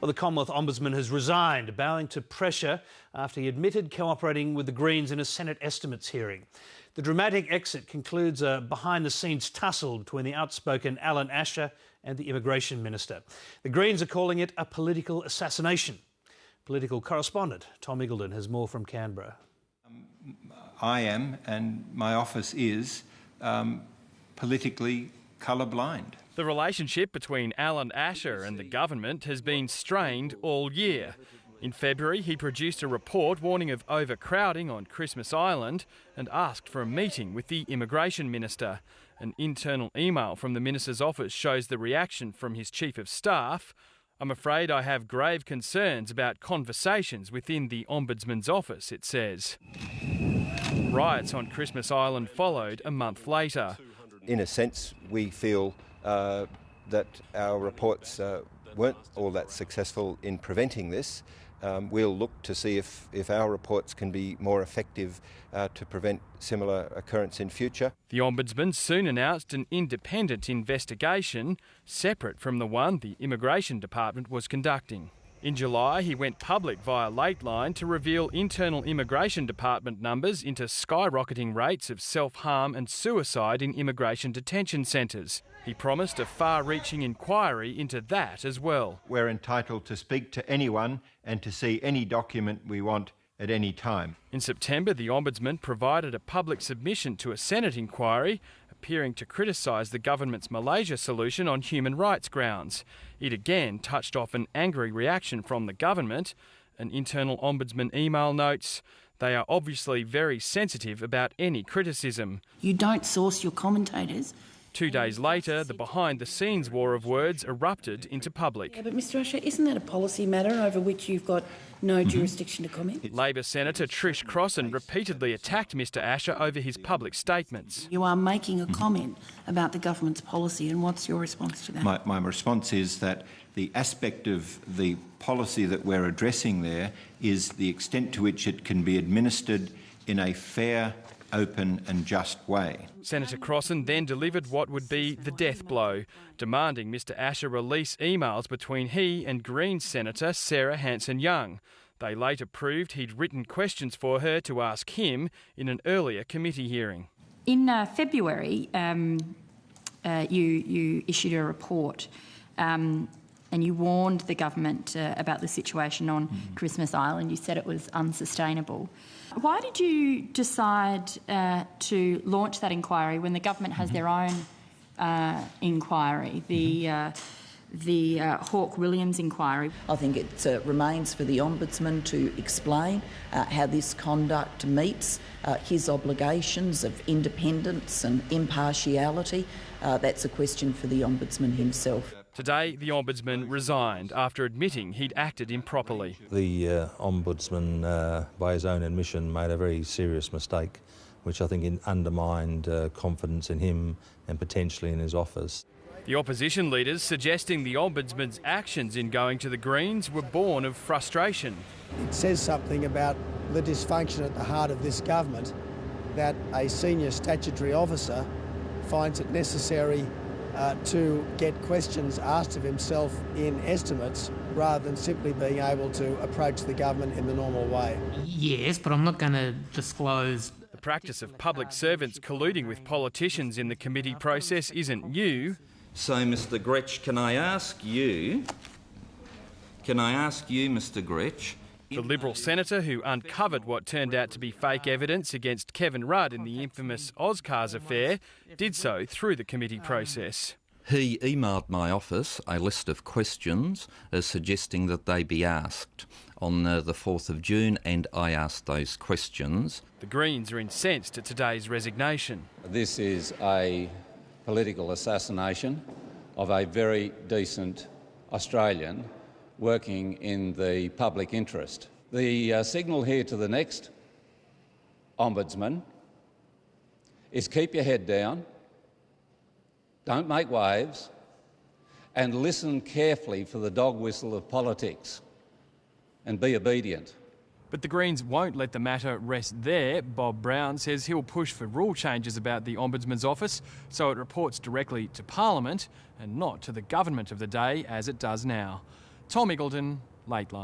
Well, the Commonwealth Ombudsman has resigned, bowing to pressure after he admitted cooperating with the Greens in a Senate estimates hearing. The dramatic exit concludes a behind-the-scenes tussle between the outspoken Allan Asher and the Immigration Minister. The Greens are calling it a political assassination. Political correspondent Tom Eagleton has more from Canberra. I am, and my office is, politically colourblind. The relationship between Allan Asher and the government has been strained all year. In February, he produced a report warning of overcrowding on Christmas Island and asked for a meeting with the Immigration Minister. An internal email from the Minister's office shows the reaction from his Chief of Staff. "I'm afraid I have grave concerns about conversations within the Ombudsman's office," it says. Riots on Christmas Island followed a month later. In a sense, we feel that our reports weren't all that successful in preventing this. We'll look to see if our reports can be more effective to prevent similar occurrence in future. The Ombudsman soon announced an independent investigation, separate from the one the Immigration Department was conducting. In July, he went public via Lateline to reveal internal Immigration Department numbers into skyrocketing rates of self-harm and suicide in immigration detention centres. He promised a far-reaching inquiry into that as well. We're entitled to speak to anyone and to see any document we want at any time. In September, the Ombudsman provided a public submission to a Senate inquiry, appearing to criticise the government's Malaysia solution on human rights grounds. It again touched off an angry reaction from the government. An internal Ombudsman email notes, "They are obviously very sensitive about any criticism." You don't source your commentators. 2 days later, the behind-the-scenes war of words erupted into public. Yeah, but Mr Asher, isn't that a policy matter over which you've got no jurisdiction to comment? Labor Senator Trish Crossan repeatedly attacked Mr Asher over his public statements. You are making a comment about the government's policy, and what's your response to that? My response is that the aspect of the policy that we're addressing there is the extent to which it can be administered in a fair, open and just way. Senator Crossan then delivered what would be the death blow, demanding Mr Asher release emails between he and Greens Senator Sarah Hanson-Young. They later proved he'd written questions for her to ask him in an earlier committee hearing. In February, you issued a report and you warned the government about the situation on Christmas Island. You said it was unsustainable. Why did you decide to launch that inquiry when the government has their own inquiry, the Hawke-Williams inquiry? I think it remains for the Ombudsman to explain how this conduct meets his obligations of independence and impartiality. That's a question for the Ombudsman himself. Today, the Ombudsman resigned after admitting he'd acted improperly. The Ombudsman, by his own admission, made a very serious mistake, which I think undermined confidence in him and potentially in his office. The opposition leaders suggesting the Ombudsman's actions in going to the Greens were born of frustration. It says something about the dysfunction at the heart of this government, that a senior statutory officer finds it necessary to get questions asked of himself in estimates rather than simply being able to approach the government in the normal way. Yes, but I'm not going to disclose. The practice of public servants colluding with politicians in the committee process isn't new. So, Mr Gretsch, can I ask you, Mr Gretsch? The Liberal senator who uncovered what turned out to be fake evidence against Kevin Rudd in the infamous Ozcars affair did so through the committee process. He emailed my office a list of questions suggesting that they be asked on the 4th of June, and I asked those questions. The Greens are incensed at today's resignation. This is a political assassination of a very decent Australian working in the public interest. The signal here to the next Ombudsman is keep your head down, don't make waves, and listen carefully for the dog whistle of politics, and be obedient. But the Greens won't let the matter rest there. Bob Brown says he'll push for rule changes about the Ombudsman's office so it reports directly to Parliament and not to the government of the day as it does now. Tom Iggleton, Late Line.